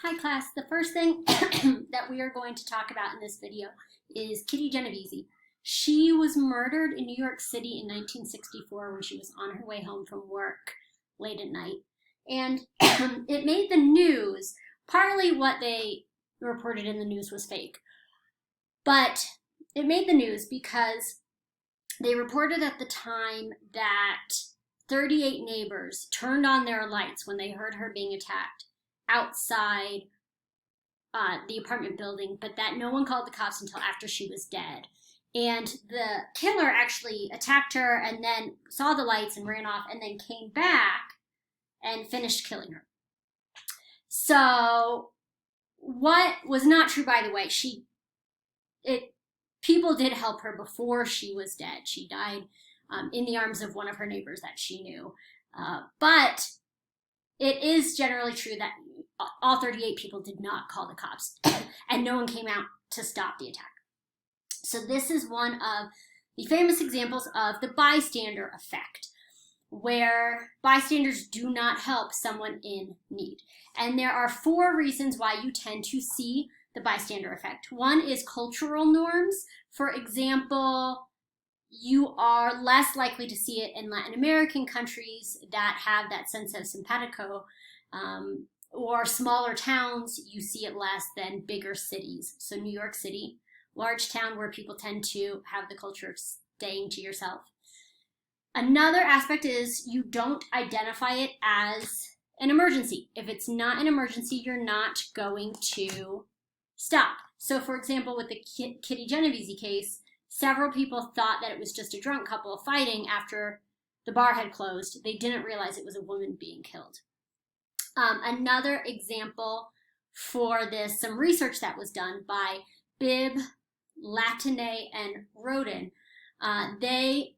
Hi class, the first thing that we are going to talk about in this video is Kitty Genovese. She was murdered in New York City in 1964 when she was on her way home from work late at night. And it made the news. Partly what they reported in the news was fake. But it made the news because they reported at the time that 38 neighbors turned on their lights when they heard her being attacked outside the apartment building, but that no one called the cops until after she was dead. And the killer actually attacked her and then saw the lights and ran off and then came back and finished killing her. So what was not true, by the way, people did help her before she was dead. She died in the arms of one of her neighbors that she knew. But it is generally true that all 38 people did not call the cops and no one came out to stop the attack. So this is one of the famous examples of the bystander effect, where bystanders do not help someone in need. And there are 4 reasons why you tend to see the bystander effect. One is cultural norms. For example, you are less likely to see it in Latin American countries that have that sense of simpatico, or smaller towns, you see it less than bigger cities. So New York City, large town where people tend to have the culture of staying to yourself. Another aspect is you don't identify it as an emergency. If it's not an emergency, you're not going to stop. So for example, with the Kitty Genovese case, several people thought that it was just a drunk couple fighting after the bar had closed. They didn't realize it was a woman being killed. Another example for this, some research that was done by Bibb, Latané, and Roden. They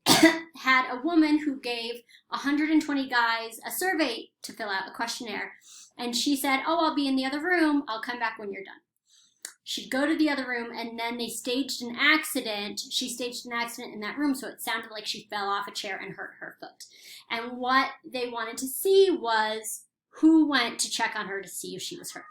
had a woman who gave 120 guys a survey to fill out, a questionnaire, and she said, "Oh, I'll be in the other room. I'll come back when you're done." She'd go to the other room, and then they staged an accident. She staged an accident in that room, so it sounded like she fell off a chair and hurt her foot. And what they wanted to see was who went to check on her to see if she was hurt.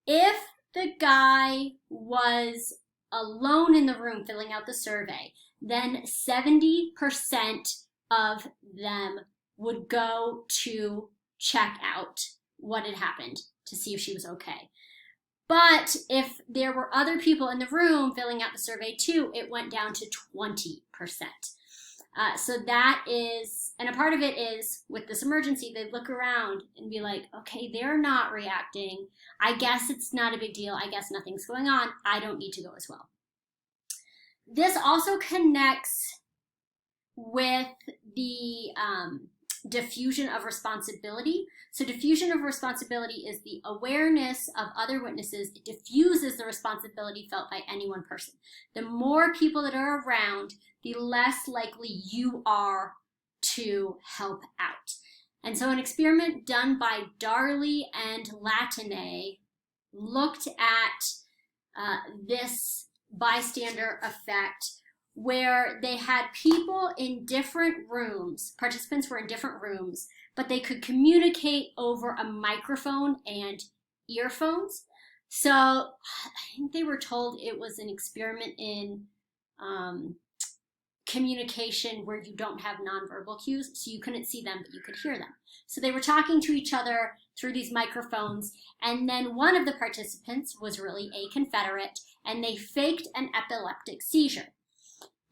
If the guy was alone in the room filling out the survey, then 70% of them would go to check out what had happened to see if she was okay. But if there were other people in the room filling out the survey too, it went down to 20%. So that is, and a part of it is with this emergency, they look around and be like, okay, they're not reacting. I guess it's not a big deal. I guess nothing's going on. I don't need to go as well. This also connects with the diffusion of responsibility. So diffusion of responsibility is the awareness of other witnesses. It diffuses the responsibility felt by any one person. The more people that are around, the less likely you are to help out. And so an experiment done by Darley and Latané looked at this bystander effect, where they had people in different rooms, participants were in different rooms, but they could communicate over a microphone and earphones. So I think they were told it was an experiment in communication where you don't have nonverbal cues, so you couldn't see them, but you could hear them. So they were talking to each other through these microphones, and then one of the participants was really a Confederate, and they faked an epileptic seizure.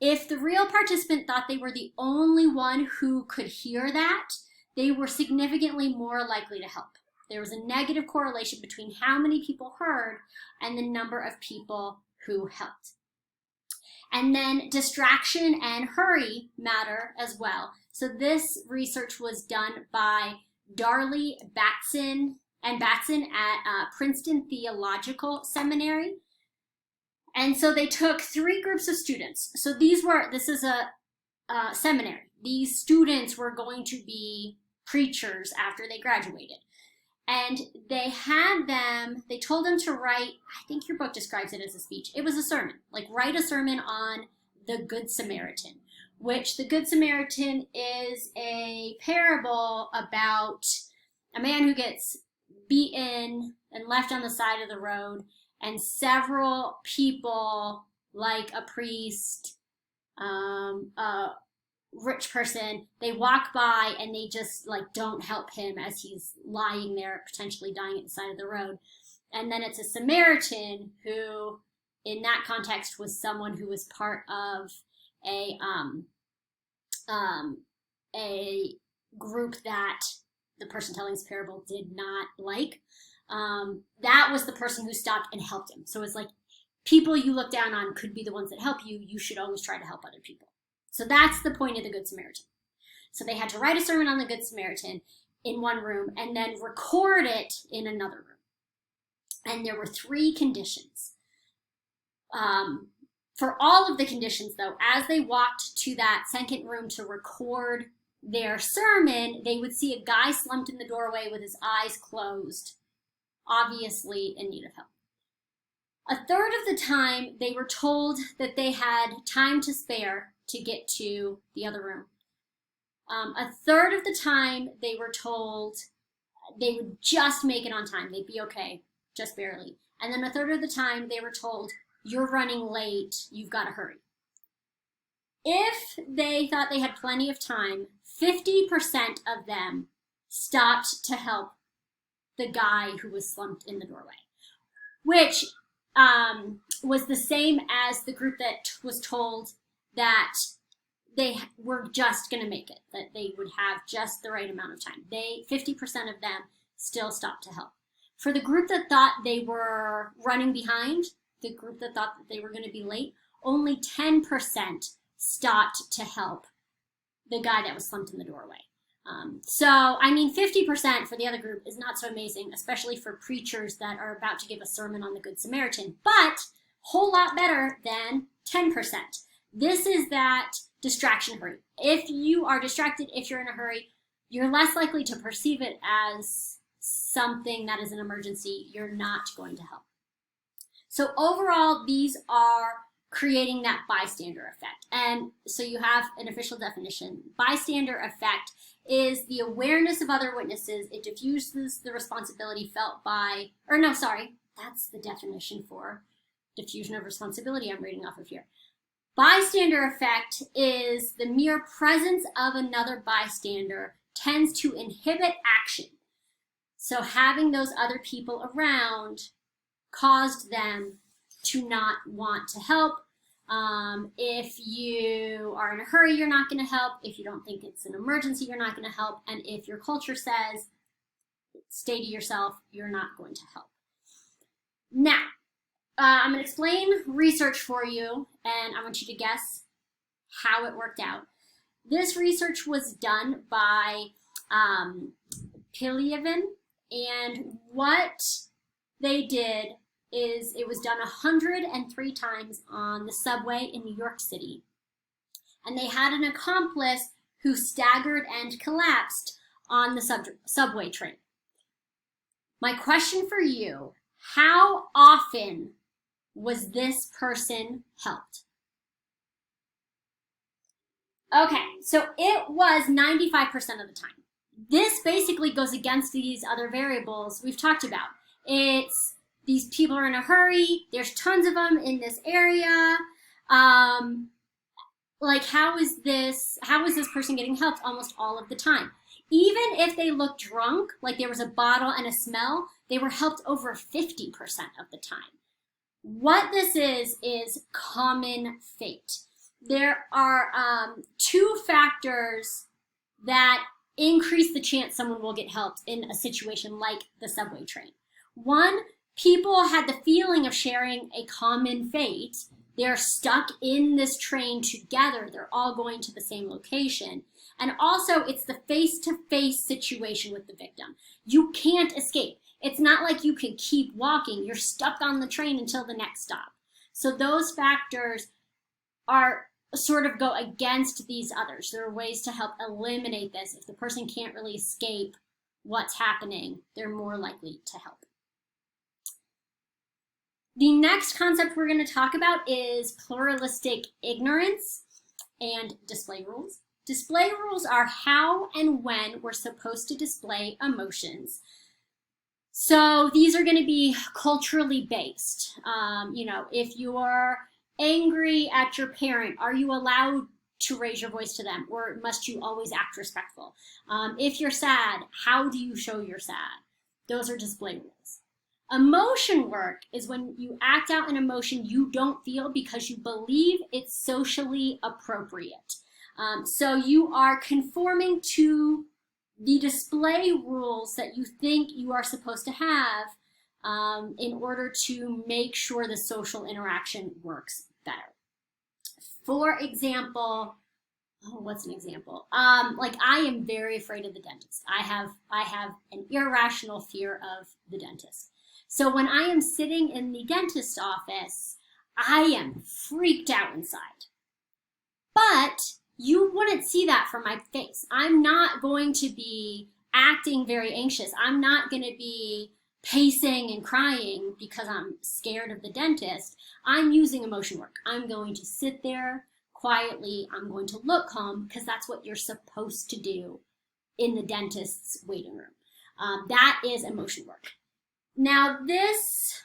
If the real participant thought they were the only one who could hear that, they were significantly more likely to help. There was a negative correlation between how many people heard and the number of people who helped. And then distraction and hurry matter as well. So this research was done by Darley, Batson at Princeton Theological Seminary. And so they took 3 groups of students. So this is a seminary. These students were going to be preachers after they graduated. And they told them to write, I think your book describes it as a speech. It was a sermon, like write a sermon on the Good Samaritan, which the Good Samaritan is a parable about a man who gets beaten and left on the side of the road, and several people, like a priest, a rich person, they walk by and they just like don't help him as he's lying there potentially dying at the side of the road. And then it's a Samaritan who, in that context, was someone who was part of a group that the person telling this parable did not like. That was the person who stopped and helped him. So it's like, people you look down on could be the ones that help you. You should always try to help other people. So that's the point of the Good Samaritan. So they had to write a sermon on the Good Samaritan in one room and then record it in another room. And there were 3 conditions. For all of the conditions, though, as they walked to that second room to record their sermon, they would see a guy slumped in the doorway with his eyes closed, obviously in need of help. A third of the time, they were told that they had time to spare to get to the other room. A third of the time, they were told they would just make it on time. They'd be okay, just barely. And then a third of the time, they were told, you're running late, you've got to hurry. If they thought they had plenty of time, 50% of them stopped to help the guy who was slumped in the doorway, which was the same as the group that was told that they were just going to make it, that they would have just the right amount of time. 50% of them still stopped to help. For the group that thought they were running behind, the group that thought that they were going to be late, only 10% stopped to help the guy that was slumped in the doorway. So, I mean, 50% for the other group is not so amazing, especially for preachers that are about to give a sermon on the Good Samaritan, but a whole lot better than 10%. This is that distraction hurry. If you are distracted, if you're in a hurry, you're less likely to perceive it as something that is an emergency. You're not going to help. So overall, these are creating that bystander effect. And so you have an official definition. Bystander effect is the awareness of other witnesses. It diffuses the responsibility felt by, that's the definition for diffusion of responsibility I'm reading off of here. Bystander effect is the mere presence of another bystander tends to inhibit action. So having those other people around caused them to not want to help. If you are in a hurry, you're not going to help. If you don't think it's an emergency, you're not going to help. And if your culture says, stay to yourself, you're not going to help. Now, I'm going to explain research for you, and I want you to guess how it worked out. This research was done by Pilyavin, and what they did is it was done 103 times on the subway in New York City. And they had an accomplice who staggered and collapsed on the subway train. My question for you, how often was this person helped? Okay, so it was 95% of the time. This basically goes against these other variables we've talked about. It's these people are in a hurry. There's tons of them in this area. Like, how is this person getting helped almost all of the time? Even if they looked drunk, like there was a bottle and a smell, they were helped over 50% of the time. What this is common fate. There are 2 factors that increase the chance someone will get helped in a situation like the subway train. One, people had the feeling of sharing a common fate. They're stuck in this train together. They're all going to the same location. And also, it's the face-to-face situation with the victim. You can't escape. It's not like you can keep walking. You're stuck on the train until the next stop. So those factors are sort of go against these others. There are ways to help eliminate this. If the person can't really escape what's happening, they're more likely to help. The next concept we're going to talk about is pluralistic ignorance and display rules. Display rules are how and when we're supposed to display emotions. So these are going to be culturally based. If you're angry at your parent, are you allowed to raise your voice to them, or must you always act respectful? If you're sad, how do you show you're sad? Those are display rules. Emotion work is when you act out an emotion you don't feel because you believe it's socially appropriate. So you are conforming to the display rules that you think you are supposed to have in order to make sure the social interaction works better. For example, what's an example? Like I am very afraid of the dentist. I have an irrational fear of the dentist. So when I am sitting in the dentist's office, I am freaked out inside. But you wouldn't see that from my face. I'm not going to be acting very anxious. I'm not going to be pacing and crying because I'm scared of the dentist. I'm using emotion work. I'm going to sit there quietly. I'm going to look calm because that's what you're supposed to do in the dentist's waiting room. That is emotion work. Now, this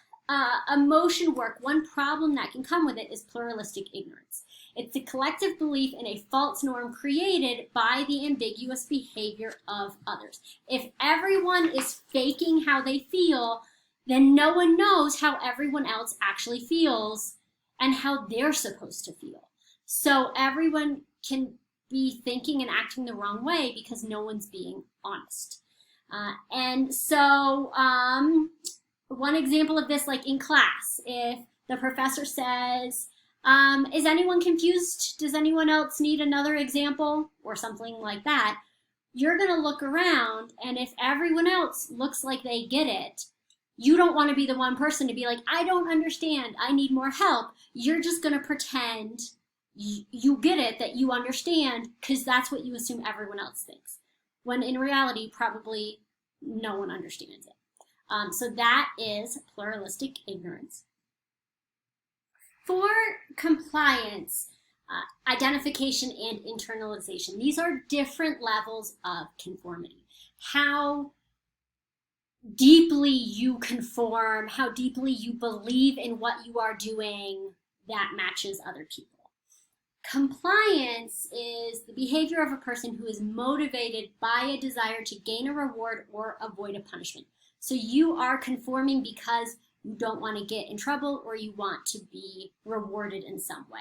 emotion work, one problem that can come with it is pluralistic ignorance. It's the collective belief in a false norm created by the ambiguous behavior of others. If everyone is faking how they feel, then no one knows how everyone else actually feels and how they're supposed to feel. So everyone can be thinking and acting the wrong way because no one's being honest. One example of this, like in class, if the professor says, is anyone confused? Does anyone else need another example? Or something like that. You're going to look around, and if everyone else looks like they get it, you don't want to be the one person to be like, I don't understand, I need more help. You're just going to pretend you get it, that you understand, because that's what you assume everyone else thinks. When in reality, probably no one understands it. So that is pluralistic ignorance. For compliance, identification and internalization, these are different levels of conformity. How deeply you conform, how deeply you believe in what you are doing that matches other people. Compliance is the behavior of a person who is motivated by a desire to gain a reward or avoid a punishment. So you are conforming because you don't want to get in trouble or you want to be rewarded in some way.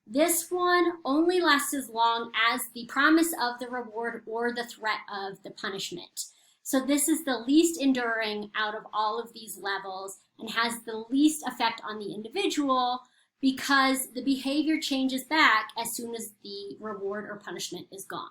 This one only lasts as long as the promise of the reward or the threat of the punishment. So this is the least enduring out of all of these levels and has the least effect on the individual because the behavior changes back as soon as the reward or punishment is gone.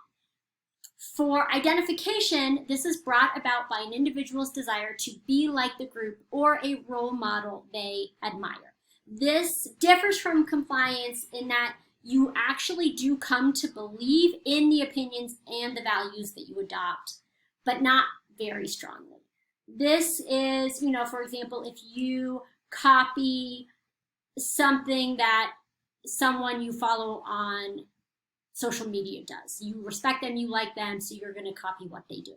For identification, this is brought about by an individual's desire to be like the group or a role model they admire. This differs from compliance in that you actually do come to believe in the opinions and the values that you adopt, but not very strongly. This is, for example, if you copy something that someone you follow on social media does. You respect them, you like them, so you're going to copy what they do.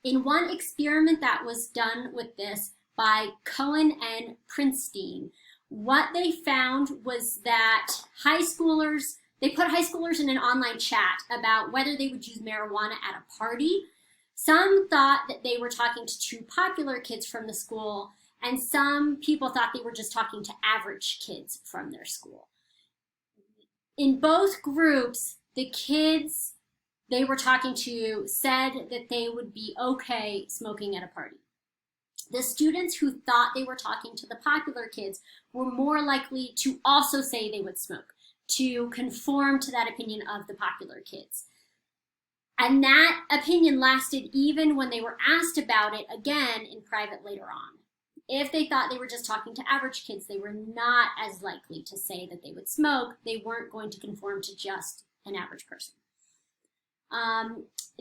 In one experiment that was done with this by Cohen and Prinstein, what they found was that they put high schoolers in an online chat about whether they would use marijuana at a party. Some thought that they were talking to two popular kids from the school, and some people thought they were just talking to average kids from their school. In both groups, the kids they were talking to said that they would be okay smoking at a party. The students who thought they were talking to the popular kids were more likely to also say they would smoke, to conform to that opinion of the popular kids. And that opinion lasted even when they were asked about it again in private later on. If they thought they were just talking to average kids, they were not as likely to say that they would smoke. They weren't going to conform to just an average person.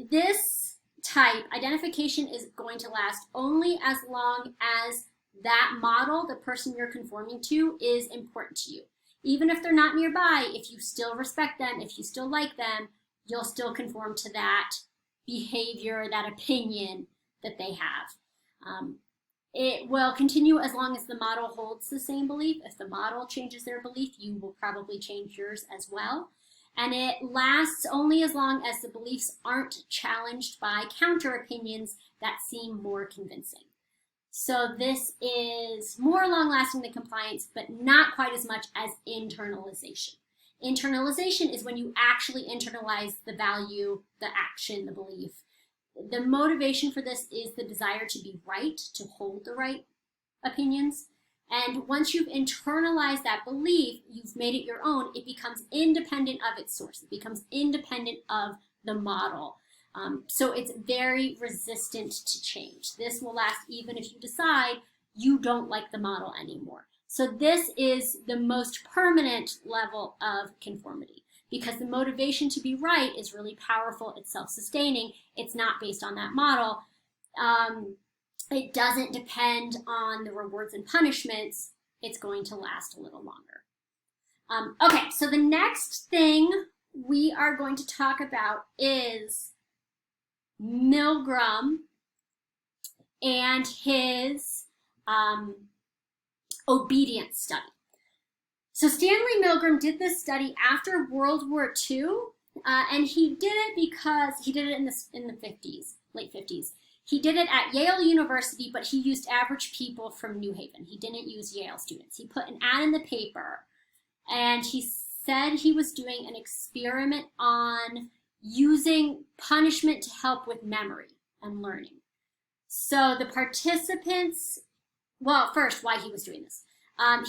This type, identification, is going to last only as long as that model, the person you're conforming to, is important to you. Even if they're not nearby, if you still respect them, if you still like them, you'll still conform to that behavior, that opinion that they have. It will continue as long as the model holds the same belief. If the model changes their belief, you will probably change yours as well. And it lasts only as long as the beliefs aren't challenged by counter opinions that seem more convincing. So this is more long-lasting than compliance, but not quite as much as internalization. Internalization is when you actually internalize the value, the action, the belief. The motivation for this is the desire to be right, to hold the right opinions. And once you've internalized that belief, you've made it your own, it becomes independent of its source. It becomes independent of the model. So it's very resistant to change. This will last even if you decide you don't like the model anymore. So this is the most permanent level of conformity, because the motivation to be right is really powerful. It's self-sustaining. It's not based on that model. It doesn't depend on the rewards and punishments. It's going to last a little longer. Okay, so the next thing we are going to talk about is Milgram and his obedience study. So Stanley Milgram did this study after World War II, and he did it because he did it in the 50s, late 50s. He did it at Yale University, but he used average people from New Haven. He didn't use Yale students. He put an ad in the paper, and he said he was doing an experiment on using punishment to help with memory and learning. So the participants, well, first, why he was doing this.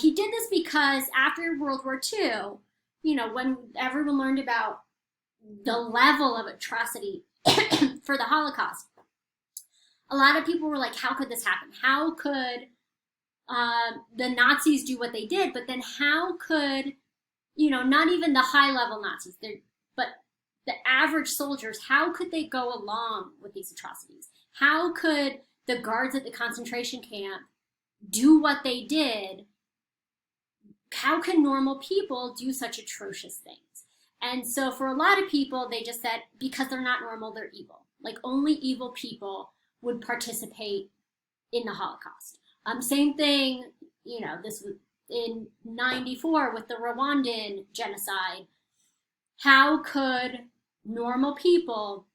He did this because after World War II, you know, when everyone learned about the level of atrocity for the Holocaust, a lot of people were like, how could this happen? How could the Nazis do what they did? But then how could, you know, not even the high-level Nazis, but the average soldiers, how could they go along with these atrocities? How could the guards at the concentration camp do what they did? How can normal people do such atrocious things? And so for a lot of people, they just said, because they're not normal, they're evil. Like only evil people would participate in the Holocaust. Same thing, you know, this was in 94 with the Rwandan genocide. How could normal people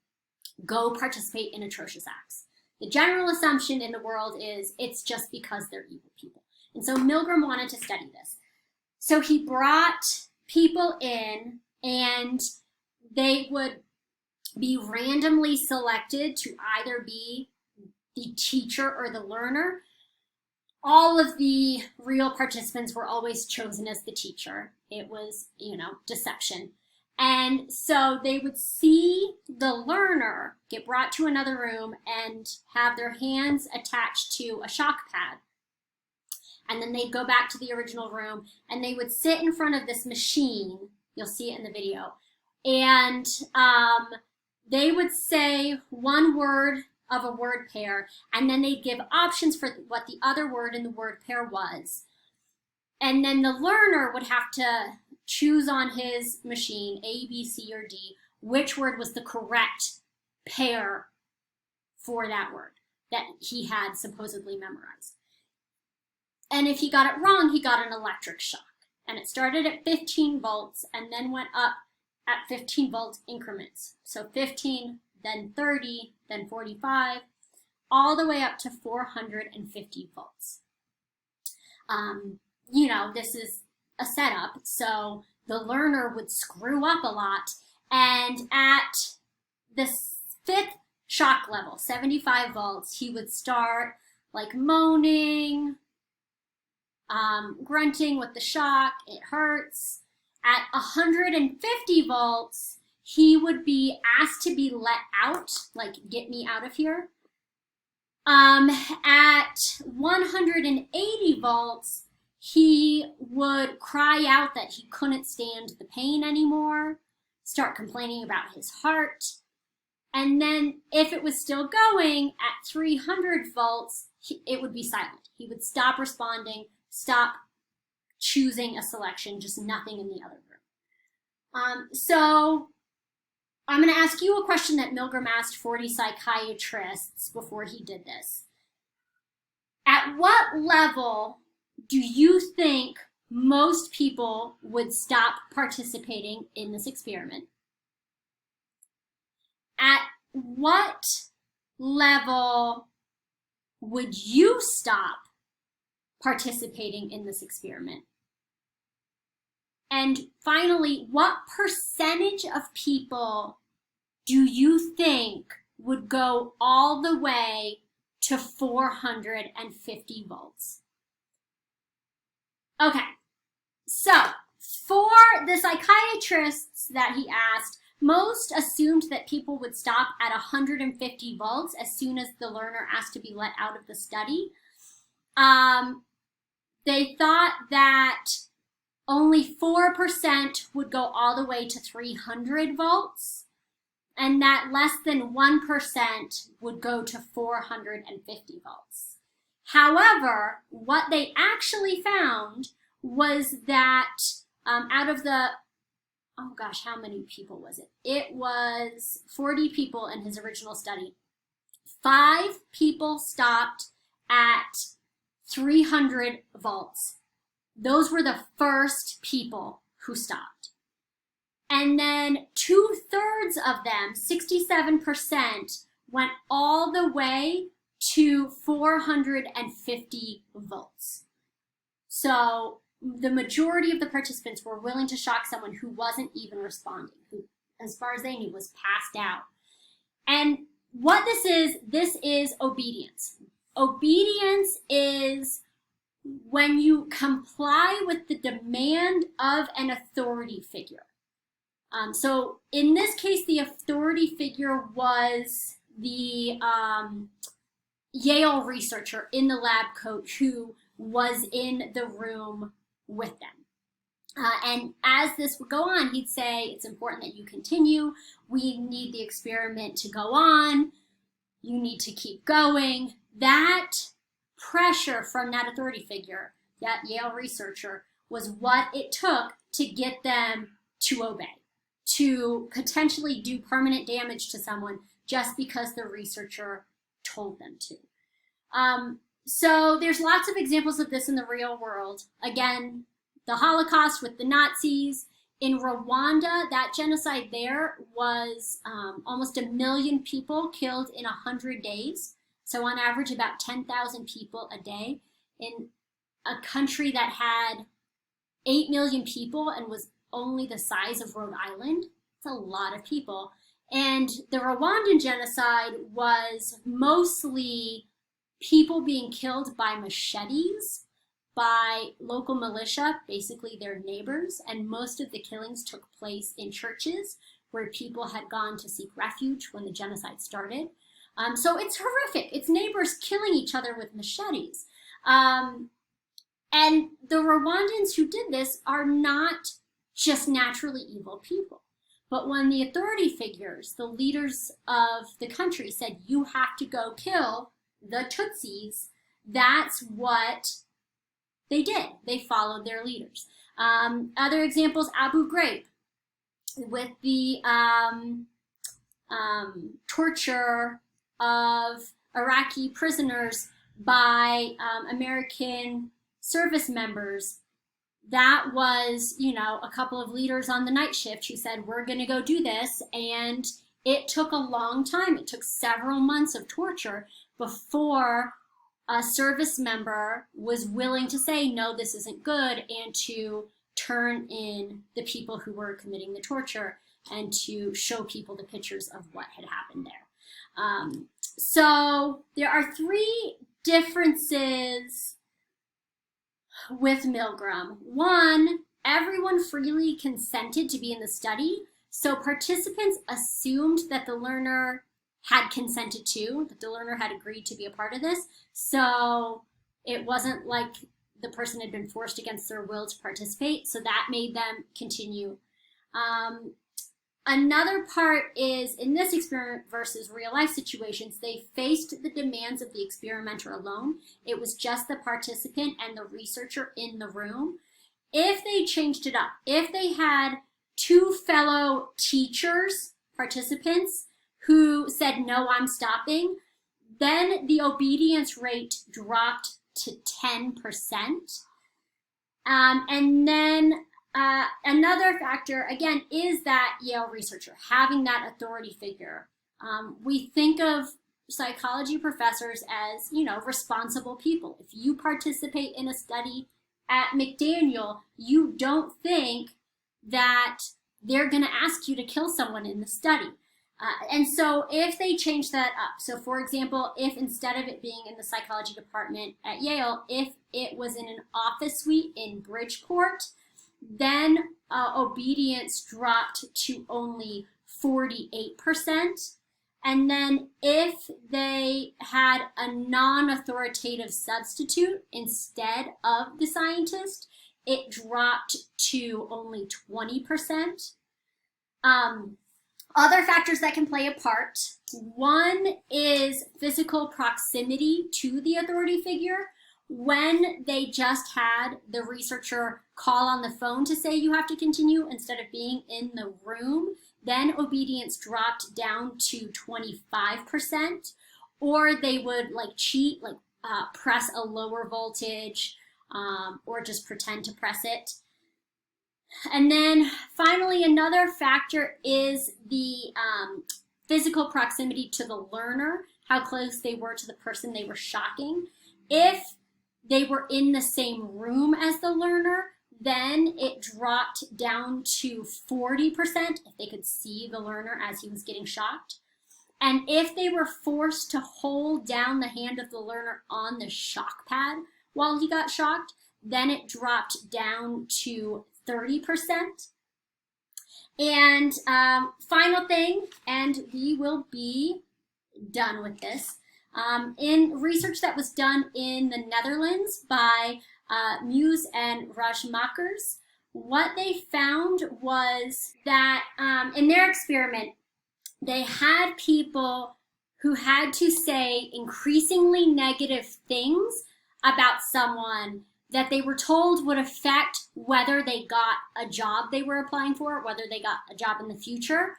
go participate in atrocious acts? The general assumption in the world is it's just because they're evil people. And so Milgram wanted to study this. So he brought people in, and they would be randomly selected to either be the teacher or the learner. All of the real participants were always chosen as the teacher. It was, you know, deception. And so they would see the learner get brought to another room and have their hands attached to a shock pad. And then they'd go back to the original room, and they would sit in front of this machine. You'll see it in the video. And they would say one word of a word pair, and then they'd give options for what the other word in the word pair was. And then the learner would have to choose on his machine, A, B, C, or D, which word was the correct pair for that word that he had supposedly memorized. And if he got it wrong, he got an electric shock. And it started at 15 volts and then went up at 15 volt increments. So 15, then 30, then 45, all the way up to 450 volts. You know, this is a setup, so the learner would screw up a lot. And at the fifth shock level, 75 volts, he would start like moaning, grunting with the shock, it hurts. At 150 volts, he would be asked to be let out, like, get me out of here. At 180 volts, he would cry out that he couldn't stand the pain anymore, start complaining about his heart. And then if it was still going at 300 volts, it would be silent. He would stop responding, stop choosing a selection, just nothing in the other room. So I'm going to ask you a question that Milgram asked 40 psychiatrists before he did this. At what level do you think most people would stop participating in this experiment? At what level would you stop participating in this experiment? And finally, what percentage of people do you think would go all the way to 450 volts? Okay, so for the psychiatrists that he asked, most assumed that people would stop at 150 volts as soon as the learner asked to be let out of the study. They thought that only 4% would go all the way to 300 volts, and that less than 1% would go to 450 volts. However, what they actually found was that out of the, oh gosh, how many people was it? It was 40 people in his original study. 5 people stopped at 300 volts. Those were the first people who stopped. And then 2/3 of them, 67%, went all the way to 450 volts. So the majority of the participants were willing to shock someone who wasn't even responding, who, as far as they knew, was passed out. And what this is obedience. Obedience is when you comply with the demand of an authority figure. So in this case, the authority figure was the Yale researcher in the lab coat who was in the room with them. And as this would go on, he'd say, it's important that you continue. We need the experiment to go on. You need to keep going. That pressure from that authority figure, that Yale researcher, was what it took to get them to obey, to potentially do permanent damage to someone just because the researcher told them to. So there's lots of examples of this in the real world. Again, the Holocaust with the Nazis. In Rwanda, that genocide there was almost 1 million people killed in 100 days. So on average, about 10,000 people a day in a country that had 8 million people and was only the size of Rhode Island. It's a lot of people. And the Rwandan genocide was mostly people being killed by machetes, by local militia, basically their neighbors, and most of the killings took place in churches where people had gone to seek refuge when the genocide started. So it's horrific. It's neighbors killing each other with machetes. And the Rwandans who did this are not just naturally evil people. But when the authority figures, the leaders of the country, said, you have to go kill the Tutsis, that's what they did. They followed their leaders. Other examples, Abu Ghraib, with the torture of Iraqi prisoners by American service members. That was, a couple of leaders on the night shift who said, we're going to go do this. And it took a long time. It took several months of torture before a service member was willing to say, no, this isn't good, and to turn in the people who were committing the torture and to show people the pictures of what had happened there. So there are 3 differences with Milgram. 1, everyone freely consented to be in the study, so participants assumed that the learner had consented to, that the learner had agreed to be a part of this, so it wasn't like the person had been forced against their will to participate, so that made them continue. Another part is, in this experiment versus real life situations, they faced the demands of the experimenter alone. It was just the participant and the researcher in the room. If they changed it up, if they had 2 fellow teachers, participants, who said, no, I'm stopping, then the obedience rate dropped to 10%. And then another factor, again, is that Yale researcher, having that authority figure. We think of psychology professors as, responsible people. If you participate in a study at McDaniel, you don't think that they're going to ask you to kill someone in the study. And so if they change that up, so for example, if instead of it being in the psychology department at Yale, if it was in an office suite in Bridgeport, then obedience dropped to only 48%. And then if they had a non-authoritative substitute instead of the scientist, it dropped to only 20%. Other factors that can play a part. One is physical proximity to the authority figure. When they just had the researcher call on the phone to say you have to continue instead of being in the room, then obedience dropped down to 25%. Or they would cheat, press a lower voltage, or just pretend to press it. And then finally, another factor is the physical proximity to the learner, how close they were to the person they were shocking. If they were in the same room as the learner, then it dropped down to 40% if they could see the learner as he was getting shocked. And if they were forced to hold down the hand of the learner on the shock pad while he got shocked, then it dropped down to 30%. And final thing, and we will be done with this, in research that was done in the Netherlands by Muse and Rajmakers, what they found was that in their experiment, they had people who had to say increasingly negative things about someone that they were told would affect whether they got a job they were applying for, whether they got a job in the future.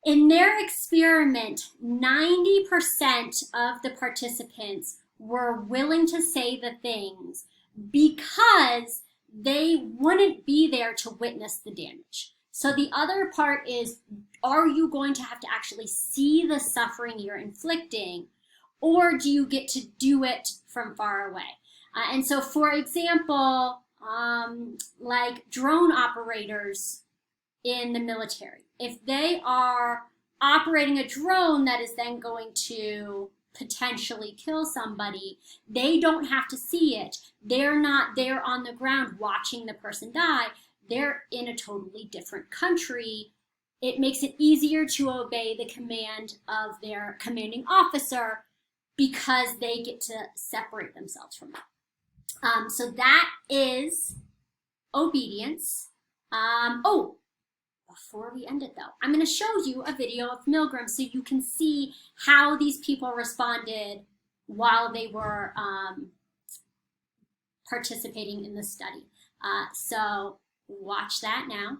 In their experiment, 90% of the participants were willing to say the things because they wouldn't be there to witness the damage. So the other part is, are you going to have to actually see the suffering you're inflicting, or do you get to do it from far away? And so, for example, like drone operators in the military, if they are operating a drone that is then going to potentially kill somebody, they don't have to see it. They're not there on the ground watching the person die. They're in a totally different country. It makes it easier to obey the command of their commanding officer because they get to separate themselves from that. So that is obedience. Before we end it though, I'm going to show you a video of Milgram so you can see how these people responded while they were participating in the study. So watch that now.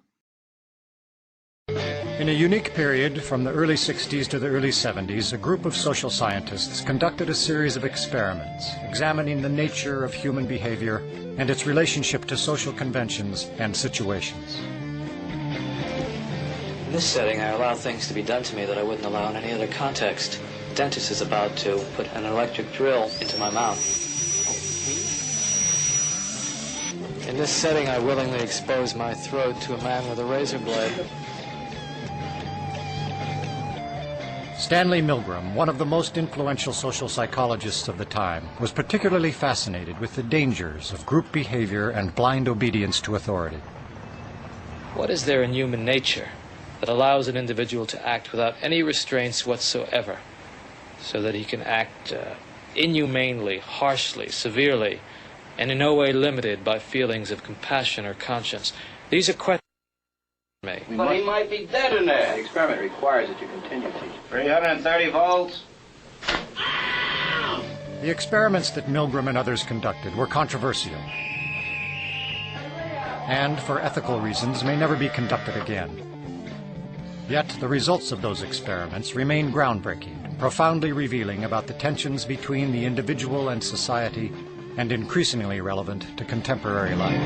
In a unique period from the early 60s to the early 70s, a group of social scientists conducted a series of experiments examining the nature of human behavior and its relationship to social conventions and situations. In this setting, I allow things to be done to me that I wouldn't allow in any other context. The dentist is about to put an electric drill into my mouth. In this setting, I willingly expose my throat to a man with a razor blade. Stanley Milgram, one of the most influential social psychologists of the time, was particularly fascinated with the dangers of group behavior and blind obedience to authority. What is there in human nature that allows an individual to act without any restraints whatsoever, so that he can act inhumanely, harshly, severely, and in no way limited by feelings of compassion or conscience? These are questions. But he might be dead in there. The experiment requires that you continue teaching. 330 volts. The experiments that Milgram and others conducted were controversial, and for ethical reasons may never be conducted again. Yet the results of those experiments remain groundbreaking, profoundly revealing about the tensions between the individual and society, and increasingly relevant to contemporary life.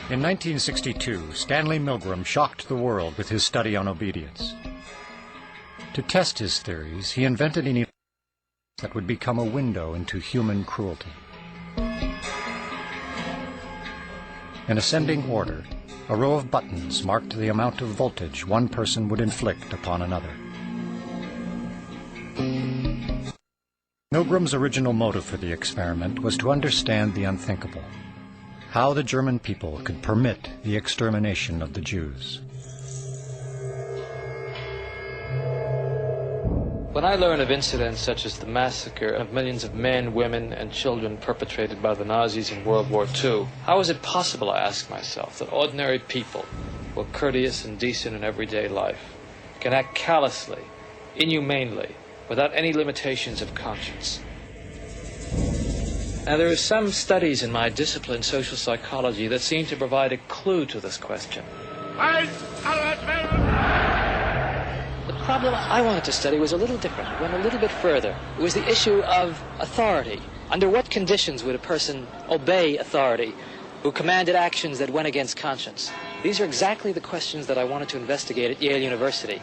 In 1962, Stanley Milgram shocked the world with his study on obedience. To test his theories, he invented an that would become a window into human cruelty. In ascending order, a row of buttons marked the amount of voltage one person would inflict upon another. Milgram's original motive for the experiment was to understand the unthinkable, how the German people could permit the extermination of the Jews. When I learn of incidents such as the massacre of millions of men, women, and children perpetrated by the Nazis in World War II, how is it possible, I ask myself, that ordinary people, who are courteous and decent in everyday life, can act callously, inhumanely, without any limitations of conscience? Now, there are some studies in my discipline, social psychology, that seem to provide a clue to this question. The problem I wanted to study was a little different. It went a little bit further. It was the issue of authority. Under what conditions would a person obey authority who commanded actions that went against conscience? These are exactly the questions that I wanted to investigate at Yale University.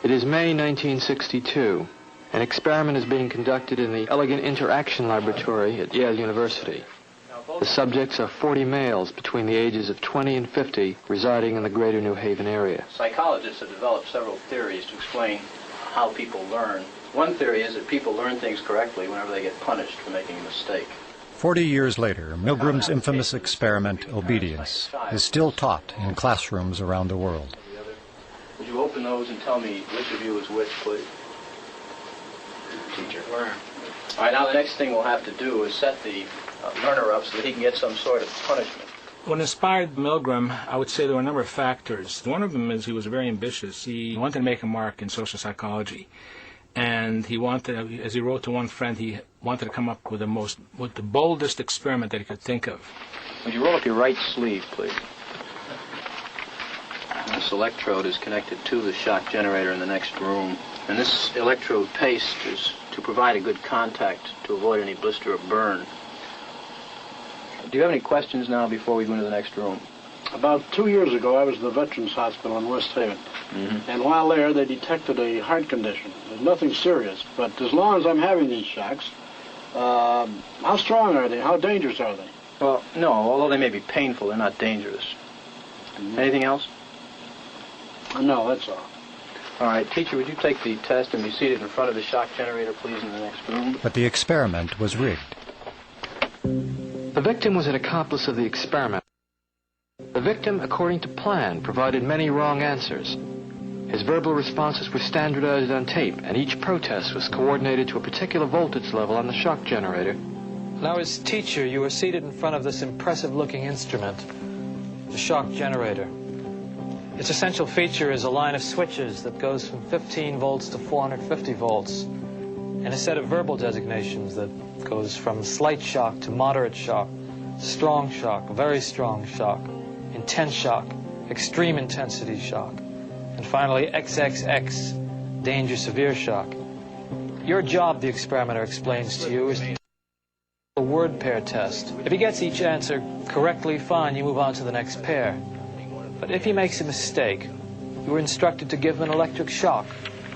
It is May 1962. An experiment is being conducted in the Elegant Interaction Laboratory at Yale University. The subjects are 40 males between the ages of 20 and 50 residing in the greater New Haven area. Psychologists have developed several theories to explain how people learn. One theory is that people learn things correctly whenever they get punished for making a mistake. 40 years later, Milgram's infamous experiment, obedience, is still taught in classrooms around the world. Would you open those and tell me which of you is which, please? Teacher. Learn. All right, now the next thing we'll have to do is set the learner up so that he can get some sort of punishment. What inspired Milgram, I would say there were a number of factors. One of them is he was very ambitious. He wanted to make a mark in social psychology. And he wanted, as he wrote to one friend, he wanted to come up with the boldest experiment that he could think of. Would you roll up your right sleeve, please? This electrode is connected to the shock generator in the next room. And this electrode paste is to provide a good contact to avoid any blister or burn. Do you have any questions now before we go into the next room? About 2 years ago, I was in the Veterans Hospital in West Haven. And while there, they detected a heart condition. There's nothing serious, but as long as I'm having these shocks, how strong are they? How dangerous are they? Well, no, although they may be painful, they're not dangerous. Anything else? No, that's all. All right, teacher, would you take the test and be seated in front of the shock generator, please, in the next room? But the experiment was rigged. The victim was an accomplice of the experiment. The victim, according to plan, provided many wrong answers. His verbal responses were standardized on tape, and each protest was coordinated to a particular voltage level on the shock generator. Now, as teacher, you were seated in front of this impressive-looking instrument, the shock generator. Its essential feature is a line of switches that goes from 15 volts to 450 volts, and a set of verbal designations that goes from slight shock to moderate shock, strong shock, very strong shock, intense shock, extreme intensity shock, and finally XXX, danger severe shock. Your job, the experimenter explains to you, is a word pair test. If he gets each answer correctly, fine, you move on to the next pair. But if he makes a mistake, you are instructed to give him an electric shock,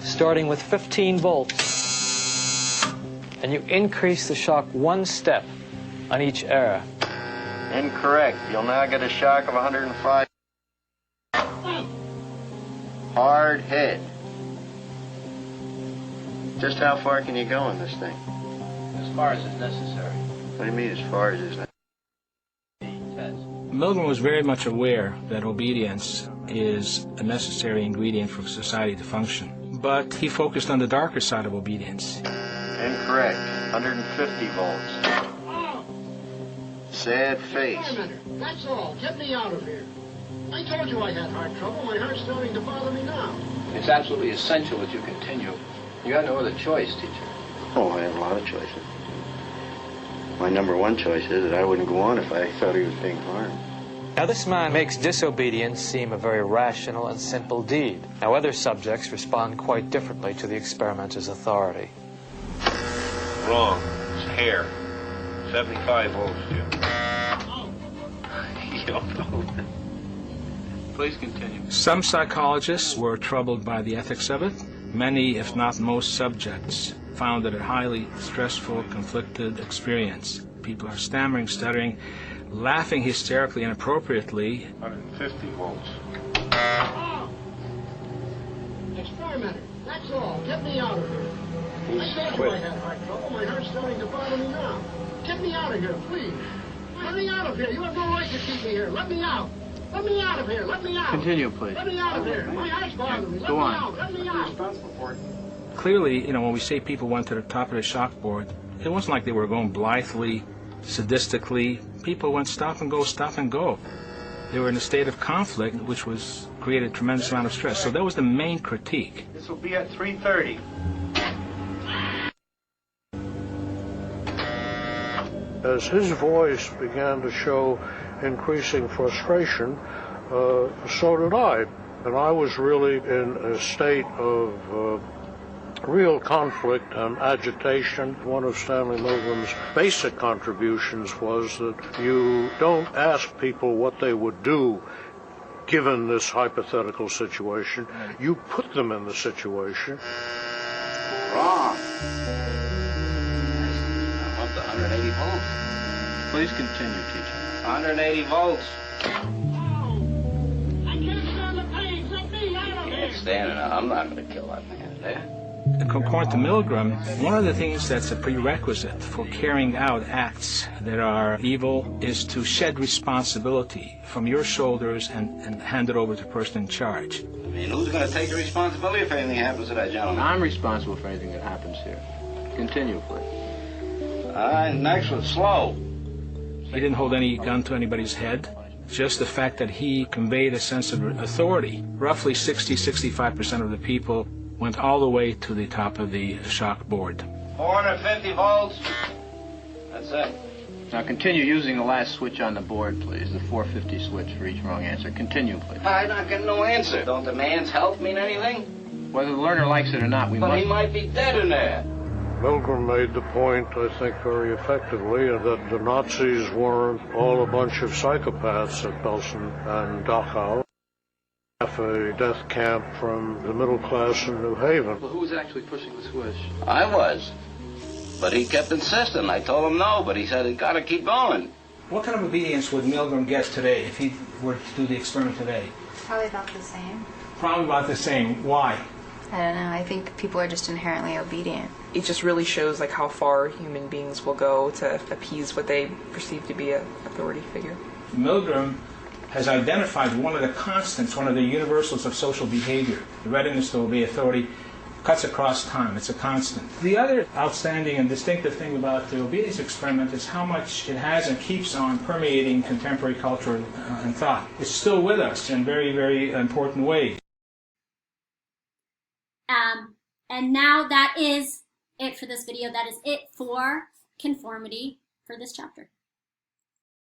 starting with 15 volts, and you increase the shock one step on each error. Incorrect. You'll now get a shock of 105. Hard hit. Just how far can you go in this thing? As far as is necessary. What do you mean, as far as is necessary? Milgram was very much aware that obedience is a necessary ingredient for society to function. But he focused on the darker side of obedience. Incorrect. 150 volts. Sad face. Wait a minute. That's all. Get me out of here. I told you I had heart trouble. My heart's starting to bother me now. It's absolutely essential that you continue. You got no other choice, teacher. Oh, I have a lot of choices. My number one choice is that I wouldn't go on if I thought he was being harmed. Now, this man makes disobedience seem a very rational and simple deed. Now, other subjects respond quite differently to the experimenter's authority. Wrong. It's hair. 75 volts, Jim. You don't know. Please continue. Some psychologists were troubled by the ethics of it. Many, if not most subjects, found it a highly stressful, conflicted experience. People are stammering, stuttering, laughing hysterically, inappropriately. 150 volts. Experimenter, that's all. Get me out of here. I told you I had heart trouble. My heart's starting to bother me now. Get me out of here, please. Let me out of here. You have no right to keep me here. Let me out. Let me out of here. Let me out. Continue, please. Let me out of here. My heart's bothering me. Let Go me on. out. Let me out. Clearly, when we say people went to the top of the shockboard, it wasn't like they were going blithely, sadistically. People went stop and go, stop and go. They were in a state of conflict, which was created a tremendous amount of stress. So that was the main critique. This will be at 3:30. As his voice began to show increasing frustration, so did I. And I was really in a state of real conflict and agitation. One of Stanley Milgram's basic contributions was that you don't ask people what they would do given this hypothetical situation. You put them in the situation. Wrong. I want the 180 volts. Please continue, teacher. 180 volts. I can't stand the pain. Let me out of here. Can't stand it. I'm not going to kill that man there. According to Milgram, one of the things that's a prerequisite for carrying out acts that are evil is to shed responsibility from your shoulders and hand it over to the person in charge. I mean, who's going to take the responsibility if anything happens to that gentleman? I'm responsible for anything that happens here. Continue, please. Next one's slow. He didn't hold any gun to anybody's head. Just the fact that he conveyed a sense of authority. Roughly 60-65% of the people went all the way to the top of the shock board. 450 volts. That's it. Now continue using the last switch on the board, please. The 450 switch for each wrong answer. Continue, please. I'm not getting no answer. Don't the man's health mean anything? Whether the learner likes it or not, we But must... he might be dead in there. Milgram made the point, I think very effectively, that the Nazis weren't all a bunch of psychopaths at Belsen and Dachau. A death camp from the middle class in New Haven. Well, who was actually pushing the switch? I was. But he kept insisting. I told him no, but he said he's got to keep going. What kind of obedience would Milgram get today if he were to do the experiment today? Probably about the same. Probably about the same. Why? I don't know. I think people are just inherently obedient. It just really shows like how far human beings will go to appease what they perceive to be an authority figure. Milgram has identified one of the constants, one of the universals of social behavior. The readiness to obey authority cuts across time. It's a constant. The other outstanding and distinctive thing about the obedience experiment is how much it has and keeps on permeating contemporary culture and thought. It's still with us in very, very important ways. And now that is it for this video. That is it for conformity for this chapter.